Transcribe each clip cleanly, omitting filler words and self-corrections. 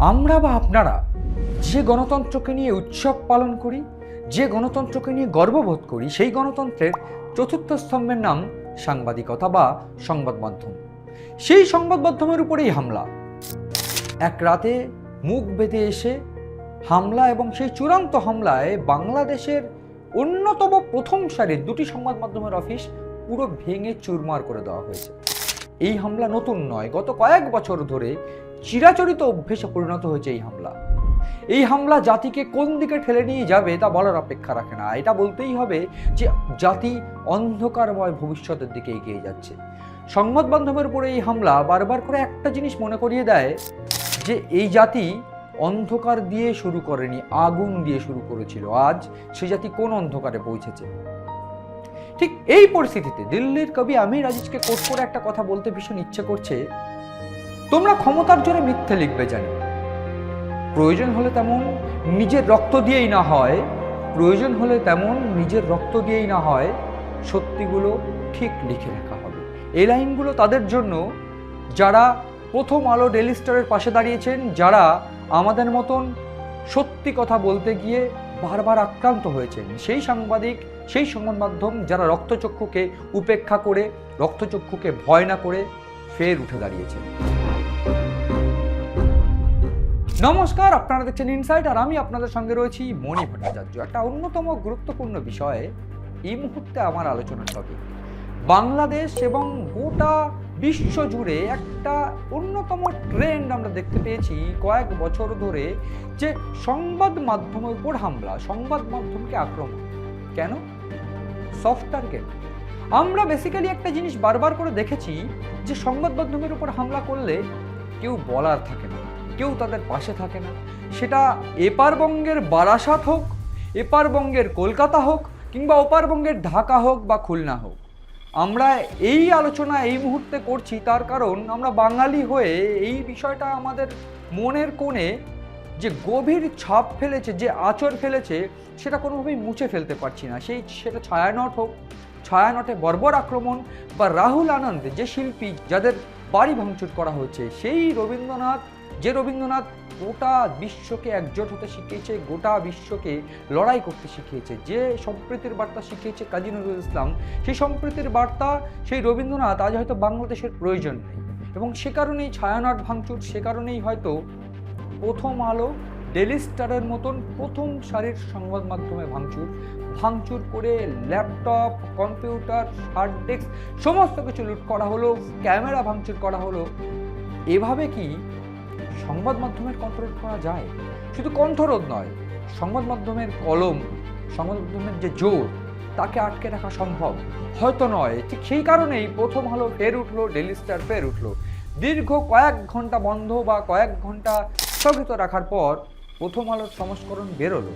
আমরা বা আপনারা যে গণতন্ত্রকে নিয়ে উৎসব পালন করি, যে গণতন্ত্রকে নিয়ে গর্ববোধ করি, সেই গণতন্ত্রের চতুর্থ স্তম্ভের নাম সাংবাদিকতা বা সংবাদ মাধ্যম। সেই সংবাদ মাধ্যমের উপরেই হামলা। এক রাতে মুখ বেঁধে এসে হামলা, এবং সেই চূড়ান্ত হামলায় বাংলাদেশের অন্যতম প্রথম সারির দুটি সংবাদ মাধ্যমের অফিস পুরো ভেঙে চুরমার করে দেওয়া হয়েছে। এই হামলা নতুন নয়, গত কয়েক বছর ধরে চিরাচরিত অভ্যেসে পরিণত হয়েছে এই হামলা। এই হামলা জাতিকে কোন দিকে ঠেলে নিয়ে যাবে তা বলার অপেক্ষা রাখে না। এটা বলতেই হবে যে জাতি অন্ধকারময় ভবিষ্যতের দিকে এগিয়ে যাচ্ছে। সংবাদ মাধ্যমের উপরে এই হামলা বারবার করে একটা জিনিস মনে করিয়ে দেয় যে এই জাতি অন্ধকার দিয়ে শুরু করেনি, আগুন দিয়ে শুরু করেছিল। আজ সেই জাতি কোন অন্ধকারে পৌঁছেছে। ঠিক এই পরিস্থিতিতে দিল্লির কবি আমির আজিজকে কোট করে একটা কথা বলতে ভীষণ ইচ্ছে করছে। তোমরা ক্ষমতার জোরে মিথ্যে লিখবে জানি, প্রয়োজন হলে তেমন নিজের রক্ত দিয়েই না হয়, প্রয়োজন হলে তেমন নিজের রক্ত দিয়েই না হয়, সত্যিগুলো ঠিক লিখে রাখা হবে। এই লাইনগুলো তাদের জন্য যারা প্রথম আলো ডেইলি স্টারের পাশে দাঁড়িয়েছেন, যারা আমাদের মতন সত্যি কথা বলতে গিয়ে বারবার আক্রান্ত হয়েছেন, সেই সাংবাদিক, সেই সংবাদ মাধ্যম যারা রক্তচক্ষুকে উপেক্ষা করে, রক্তচক্ষুকে ভয় না করে ফের উঠে দাঁড়িয়েছেন। নমস্কার, আপনারা দেখছেন ইনসাইট, আর আমি আপনাদের সঙ্গে রয়েছি মণি ভট্টাচার্য। একটা অন্যতম গুরুত্বপূর্ণ বিষয়ে এই মুহূর্তে আমার আলোচনার টপিক বাংলাদেশ এবং গোটা বিশ্ব জুড়ে একটা অন্যতম ট্রেন্ড আমরা দেখতে পেয়েছি কয়েক বছর ধরে, যে সংবাদ মাধ্যমের উপর হামলা, সংবাদ মাধ্যমকে আক্রমণ। কেন? Soft target. আমরা বেসিক্যালি একটা জিনিস বারবার করে দেখেছি যে সংবাদ মাধ্যমের উপর হামলা করলে কেউ বলার থাকে না, কেউ তাদের পাশে থাকে না। সেটা এপারবঙ্গের বারাসাত হোক, এপারবঙ্গের কলকাতা হোক, কিংবা ওপারবঙ্গের ঢাকা হোক বা খুলনা হোক। আমরা এই আলোচনা এই মুহূর্তে করছি তার কারণ আমরা বাঙালি হয়ে এই বিষয়টা আমাদের মনের কোণে যে গভীর ছাপ ফেলেছে, যে আঁচড় ফেলেছে, সেটা কোনোভাবেই মুছে ফেলতে পারছি না। সেটা ছায়ানট হোক, ছায়ানটে বর্বর আক্রমণ, বা রাহুল আনন্দ যে শিল্পী যাদের বাড়ি ভাঙচুর করা হয়েছে, সেই রবীন্দ্রনাথ, যে রবীন্দ্রনাথ গোটা বিশ্বকে একজোট হতে শিখিয়েছে, গোটা বিশ্বকে লড়াই করতে শিখিয়েছে, যে সম্প্রীতির বার্তা শিখিয়েছে কাজী নজরুল ইসলাম, সেই সম্প্রীতির বার্তা, সেই রবীন্দ্রনাথ আজ হয়তো বাংলাদেশের প্রয়োজন নেই। এবং সে কারণেই ছায়ানট ভাঙচুর, সে কারণেই হয়তো প্রথম আলো, ডেইলি স্টারের মতন প্রথম সারির সংবাদ মাধ্যমে ভাঙচুর করে ল্যাপটপ, কম্পিউটার, হার্ড ডিস্ক সমস্ত কিছু লুট করা হলো, ক্যামেরা ভাঙচুর করা হলো। এভাবে কি সংবাদ মাধ্যমের কন্ট্রোল করা যায়? শুধু কণ্ঠরোধ নয়, সংবাদ মাধ্যমের কলম, সংবাদ মাধ্যমের যে জোর, তাকে আটকে রাখা সম্ভব হয়তো নয়। ঠিক সেই কারণেই প্রথম আলো ফের উঠলো, ডেইলি স্টার ফের উঠলো। দীর্ঘ কয়েক ঘন্টা বন্ধ বা কয়েক ঘন্টা স্থগিত রাখার পর প্রথম আলোর সংস্করণ বেরোলো।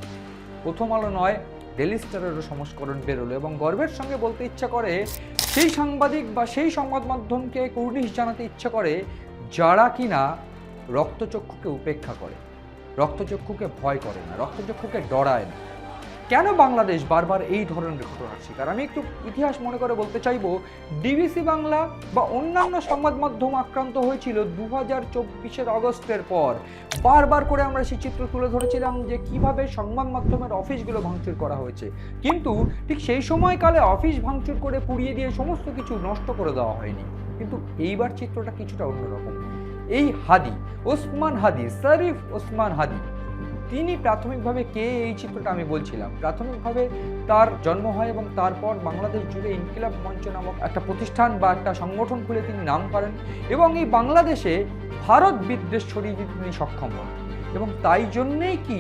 প্রথম আলো নয়, ডেইলি স্টারেরও সংস্করণ বেরোলো। এবং গর্বের সঙ্গে বলতে ইচ্ছা করে, সেই সাংবাদিক বা সেই সংবাদ মাধ্যমকে কুর্নিশ জানাতে ইচ্ছা করে যারা কিনা রক্তচক্ষুকে উপেক্ষা করে, রক্তচক্ষুকে ভয় করে না, রক্তচক্ষুকে ডরায় না। কেন বাংলাদেশ বারবার এই ধরনের ঘটনার শিকার? আমি একটু ইতিহাস মনে করে বলতে চাইবো। ডিবিসি বাংলা বা অন্যান্য সংবাদ মাধ্যম আক্রান্ত হয়েছিল 2024 অগস্টের পর। বারবার করে আমরা সেই চিত্র তুলে ধরেছিলাম যে কিভাবে সংবাদ মাধ্যমের অফিসগুলো ভাঙচুর করা হয়েছে, কিন্তু ঠিক সেই সময়কালে অফিস ভাঙচুর করে পুড়িয়ে দিয়ে সমস্ত কিছু নষ্ট করে দেওয়া হয়নি। কিন্তু এইবার চিত্রটা কিছুটা অন্যরকম। এই হাদি, ওসমান হাদি, শরীফ ওসমান হাদি, তিনি প্রাথমিকভাবে কে, এই চিত্রটা আমি বলছিলাম। প্রাথমিকভাবে তার জন্ম হয় এবং তারপর বাংলাদেশ জুড়ে ইনকিলাব মঞ্চ নামক একটা প্রতিষ্ঠান বা একটা সংগঠন খুলে তিনি নাম করেন, এবং এই বাংলাদেশে ভারত বিদ্বেষ ছড়িয়ে দিতে তিনি সক্ষম হন। এবং তাই জন্যেই কি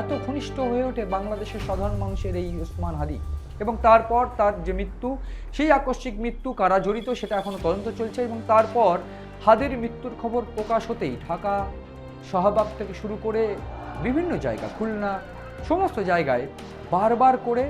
এত ঘনিষ্ঠ হয়ে ওঠে বাংলাদেশের সাধারণ মানুষের এই ওসমান হাদি। এবং তারপর তার যে মৃত্যু, সেই আকস্মিক মৃত্যু, কারা জড়িত সেটা এখনো তদন্ত চলছে। এবং তারপর হাদির মৃত্যুর খবর প্রকাশ হতেই ঢাকা, শাহবাগ থেকে শুরু করে বিভিন্ন জায়গা, খুলনা, সমস্ত জায়গায় বারবার করে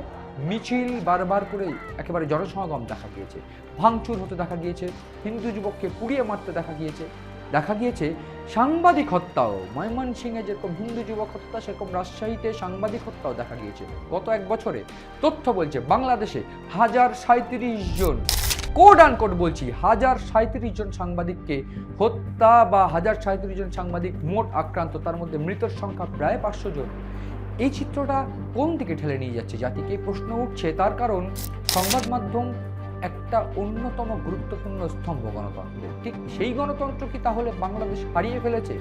মিছিল, বারবার করে একেবারে জনসমাগম দেখা গিয়েছে, ভাঙচুর হতে দেখা গিয়েছে, হিন্দু যুবককে পুড়িয়ে মারতে দেখা গিয়েছে সাংবাদিক হত্যাও। ময়মনসিংহে যেরকম হিন্দু যুবক হত্যা, সেরকম রাজশাহীতে সাংবাদিক হত্যাও দেখা গিয়েছে। গত এক বছরে তথ্য বলছে বাংলাদেশে 1037 জন কোড আনকোড বলছি 1037 জন সাংবাদিককে হত্যা বা 1037 জন সাংবাদিক মোট আক্রান্ত, তার মধ্যে মৃতের সংখ্যা প্রায় 500 জন। এই চিত্রটা কোন দিকে ঠেলে নিয়ে যাচ্ছে জাতিকে প্রশ্ন উঠছে। তার কারণ সংবাদ মাধ্যম একটা অন্যতম গুরুত্বপূর্ণ স্তম্ভ গণতন্ত্রের, ঠিক সেই গণতন্ত্র কি তাহলে বাংলাদেশ হারিয়ে ফেলেছে?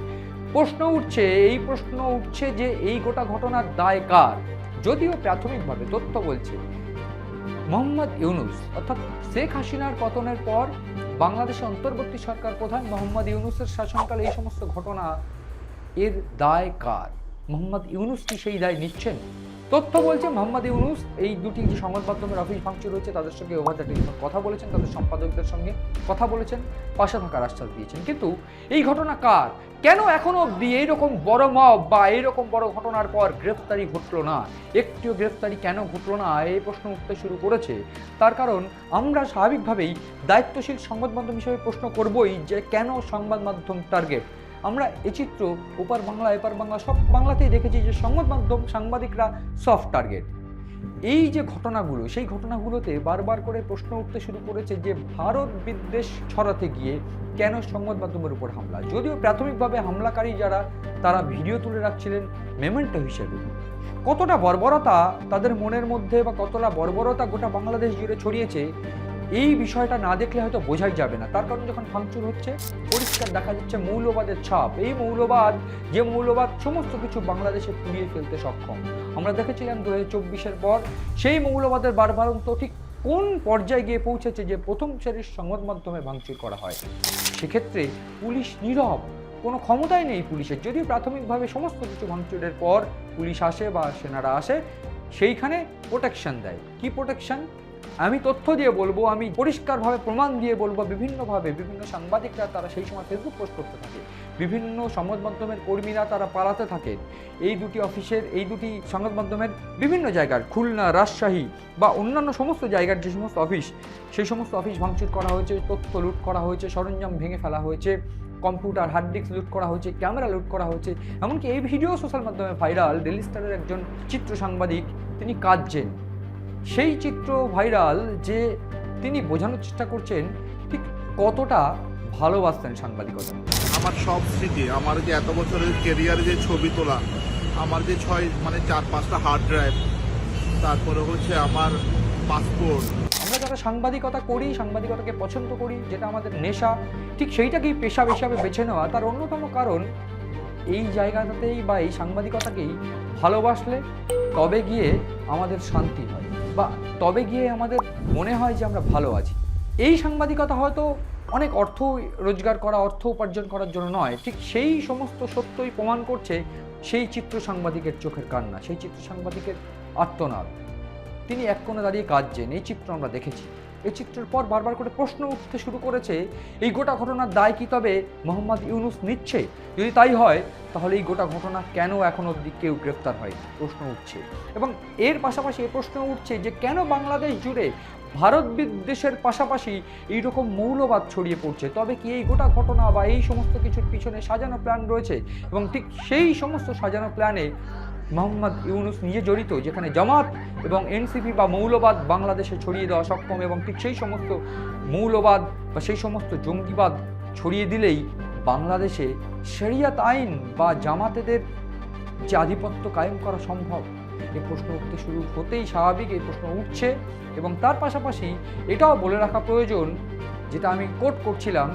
এই প্রশ্ন উঠছে যে এই গোটা ঘটনার দায় কার? যদিও প্রাথমিকভাবে তথ্য বলছে মোহাম্মদ ইউনূস অর্থাৎ শেখ হাসিনার পতনের পর বাংলাদেশের অন্তর্বর্তী সরকার প্রধান মোহাম্মদ ইউনূসের শাসনকালে এই সমস্ত ঘটনা এর দায় কার? মোহাম্মদ ইউনূস কি সেই দায় নিচ্ছেন? তথ্য বলছে মোহাম্মদ ইউনূস এই দুটি যে সংবাদ মাধ্যমের অফিস ভাঙচুর হয়েছে তাদের সঙ্গে ওভার দ্য টেলিফোন কথা বলেছেন, তাদের সম্পাদকদের সঙ্গে কথা বলেছেন, পাশে থাকার আশ্বাস দিয়েছেন। কিন্তু এই ঘটনা কার? কেন এখনো অব্দি এইরকম বড় মব বা এইরকম বড় ঘটনার পর গ্রেফতারি ঘটলো না? একটিও গ্রেফতারি কেন ঘটলো না এই প্রশ্ন উঠতে শুরু করেছে। তার কারণ আমরা স্বাভাবিকভাবেই দায়িত্বশীল সংবাদ মাধ্যম হিসেবে প্রশ্ন করবই যে কেন সংবাদ মাধ্যম টার্গেট। আমরা এই চিত্র ওপার বাংলা এপার বাংলা সব বাংলাতেই দেখেছি যে সংবাদ মাধ্যম সাংবাদিকরা সফট টার্গেট। এই যে ঘটনাগুলো সেই ঘটনাগুলোতে বারবার করে প্রশ্ন উঠতে শুরু করেছে যে ভারত বিদ্বেষ ছড়াতে গিয়ে কেন সংবাদ মাধ্যমের উপর হামলা। যদিও প্রাথমিকভাবে হামলাকারী যারা তারা ভিডিও তুলে রাখছিলেন মেমেন্টো হিসেবে, কতটা বর্বরতা তাদের মনের মধ্যে বা কতটা বর্বরতা গোটা বাংলাদেশ জুড়ে ছড়িয়েছে এই বিষয়টা না দেখলে হয়তো বোঝাই যাবে না। তার কারণ যখন ভাঙচুর হচ্ছে পরিষ্কার দেখা যাচ্ছে মৌলবাদের ছাপ। এই মৌলবাদ যে মৌলবাদ সমস্ত কিছু বাংলাদেশে পুড়িয়ে ফেলতে সক্ষম। আমরা দেখেছিলাম 2024-এর পর সেই মৌলবাদের বারবারন্ত ঠিক কোন পর্যায়ে গিয়ে পৌঁছেছে যে প্রথম সারির সংবাদ মাধ্যমে ভাঙচুর করা হয়। সেক্ষেত্রে পুলিশ নীরব, কোনো ক্ষমতাই নেই পুলিশের। যদিও প্রাথমিকভাবে সমস্ত কিছু ভাঙচুরের পর পুলিশ আসে বা সেনারা আসে, সেইখানে প্রোটেকশন দেয়। কি প্রোটেকশন? আমি তথ্য দিয়ে বলবো, আমি পরিষ্কারভাবে প্রমাণ দিয়ে বলবো। বিভিন্নভাবে বিভিন্ন সাংবাদিকরা তারা সেই সময় ফেসবুক পোস্ট করতে থাকে, বিভিন্ন সংবাদ মাধ্যমের কর্মীরা তারা পালাতে থাকেন। এই দুটি অফিসের এই দুটি সংবাদ মাধ্যমের বিভিন্ন জায়গার খুলনা, রাজশাহী বা অন্যান্য সমস্ত জায়গার যে সমস্ত অফিস সেই সমস্ত অফিস ভাঙচুর করা হয়েছে, তথ্য লুট করা হয়েছে, সরঞ্জাম ভেঙে ফেলা হয়েছে, কম্পিউটার হার্ড ডিস্ক লুট করা হয়েছে, ক্যামেরা লুট করা হয়েছে। এমনকি এই ভিডিও সোশ্যাল মাধ্যমে ভাইরাল। ডেইলি স্টারের একজন চিত্র সাংবাদিক তিনি কাঁদছেন। সেই চিত্র ভাইরাল যে তিনি বোঝানোর চেষ্টা করছেন ঠিক কতটা ভালোবাসতেন সাংবাদিকতা। আমার সব স্মৃতি, আমার যে এত বছরের কেরিয়ারে যে ছবি তোলা, আমার যে 4-5টা হার্ড ড্রাইভ, তারপরে হচ্ছে আমার পাসপোর্ট। আমরা যারা সাংবাদিকতা করি, সাংবাদিকতাকে পছন্দ করি, যেটা আমাদের নেশা, ঠিক সেইটাকেই পেশা হিসাবে বেছে নেওয়া তার অন্যতম কারণ এই জায়গাটাতেই বা এই সাংবাদিকতাকেই ভালোবাসলে তবে গিয়ে আমাদের শান্তি হয় বা তবে গিয়ে আমাদের মনে হয় যে আমরা ভালো আছি। এই সাংবাদিকতা হয়তো অনেক অর্থ রোজগার করা, অর্থ উপার্জন করার জন্য নয়, ঠিক সেই সমস্ত সত্যই প্রমাণ করছে সেই চিত্র সাংবাদিকের চোখের কান্না, সেই চিত্র সাংবাদিকের আর্তনাদ। তিনি এক কোণে দাঁড়িয়ে কাঁদছেন। এই চিত্র আমরা দেখেছি। এই চিত্রের পর বারবার করে প্রশ্ন উঠতে শুরু করেছে এই গোটা ঘটনার দায় কি তবে মোহাম্মদ ইউনূস নিচ্ছে? যদি তাই হয় তাহলে এই গোটা ঘটনা কেন এখন অবধি কেউ গ্রেফতার হয়নি? প্রশ্ন উঠছে। এবং এর পাশাপাশি এই প্রশ্ন উঠছে যে কেন বাংলাদেশ জুড়ে ভারত বিদ্বেষের পাশাপাশি এইরকম মৌলবাদ ছড়িয়ে পড়ছে? তবে কি এই গোটা ঘটনা বা এই সমস্ত কিছুর পিছনে সাজানো প্ল্যান রয়েছে? এবং ঠিক সেই সমস্ত সাজানো প্ল্যানে মোহাম্মদ ইউনূস নিজে জড়িত, যেখানে জামাত এবং এনসিপি বা মৌলবাদ বাংলাদেশে ছড়িয়ে দেওয়া সক্ষম, এবং ঠিক সেই সমস্ত মৌলবাদ বা সেই সমস্ত জঙ্গিবাদ ছড়িয়ে দিলেই বাংলাদেশে শরিয়াত আইন বা জামাতেদের যে আধিপত্য কায়েম করা সম্ভব। এই প্রশ্ন উঠতে শুরু হতেই স্বাভাবিক এই প্রশ্ন উঠছে। এবং তার পাশাপাশি এটাও বলে রাখা প্রয়োজন, যেটা আমি কোট করছিলাম,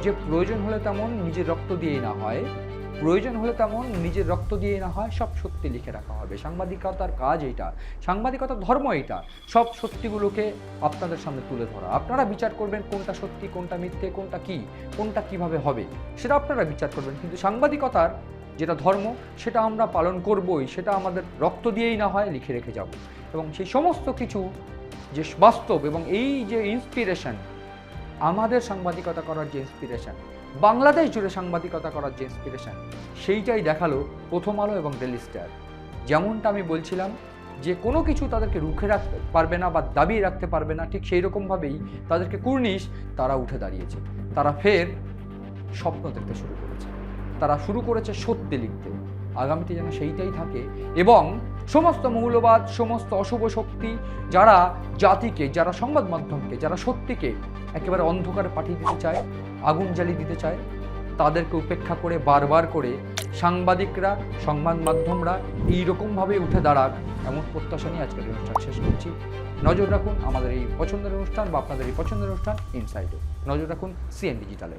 যে প্রয়োজন হলে তেমন নিজের রক্ত দিয়েই না হয়, প্রয়োজন হলে তেমন নিজের রক্ত দিয়ে না হয়, সব সত্যি লিখে রাখা হবে। সাংবাদিকতার কাজ এইটা, সাংবাদিকতার ধর্ম এইটা, সব সত্যিগুলোকে আপনাদের সামনে তুলে ধরা। আপনারা বিচার করবেন কোনটা সত্যি, কোনটা মিথ্যে, কোনটা কি, কোনটা কিভাবে হবে, সেটা আপনারা বিচার করবেন। কিন্তু সাংবাদিকতার যেটা ধর্ম সেটা আমরা পালন করবই, সেটা আমাদের রক্ত দিয়েই না হয় লিখে রেখে যাব। এবং সেই সমস্ত কিছু যে বাস্তব এবং এই যে ইন্সপিরেশন, আমাদের সাংবাদিকতা করার যে ইন্সপিরেশন, বাংলাদেশ জুড়ে সাংবাদিকতা করার যে ইন্সপিরেশন, সেইটাই দেখালো প্রথম আলো এবং ডেইলি স্টার। যেমনটা আমি বলছিলাম যে কোনো কিছু তাদেরকে রুখে রাখতে পারবে না বা দাবিয়ে রাখতে পারবে না, ঠিক সেই রকমভাবেই তাদেরকে কুর্নিশ তারা উঠে দাঁড়িয়েছে। তারা ফের স্বপ্ন দেখতে শুরু করেছে, তারা শুরু করেছে সত্যি লিখতে। আগামীতে যেন সেইটাই থাকে এবং সমস্ত মৌলবাদ, সমস্ত অশুভ শক্তি যারা জাতিকে, যারা সংবাদ মাধ্যমকে, যারা সত্যিকে একেবারে অন্ধকারে পাঠিয়ে দিতে চায়, আগুন জ্বালিয়ে দিতে চায়, তাদেরকে উপেক্ষা করে বারবার করে সাংবাদিকরা, সংবাদ মাধ্যমরা এইরকমভাবে উঠে দাঁড়াক, এমন প্রত্যাশা নিয়ে আজকের অনুষ্ঠান শেষ করছি। নজর রাখুন আমাদের এই পছন্দের অনুষ্ঠান বা আপনাদের এই পছন্দের অনুষ্ঠান ইনসাইডে। নজর রাখুন সিএন ডিজিটালে।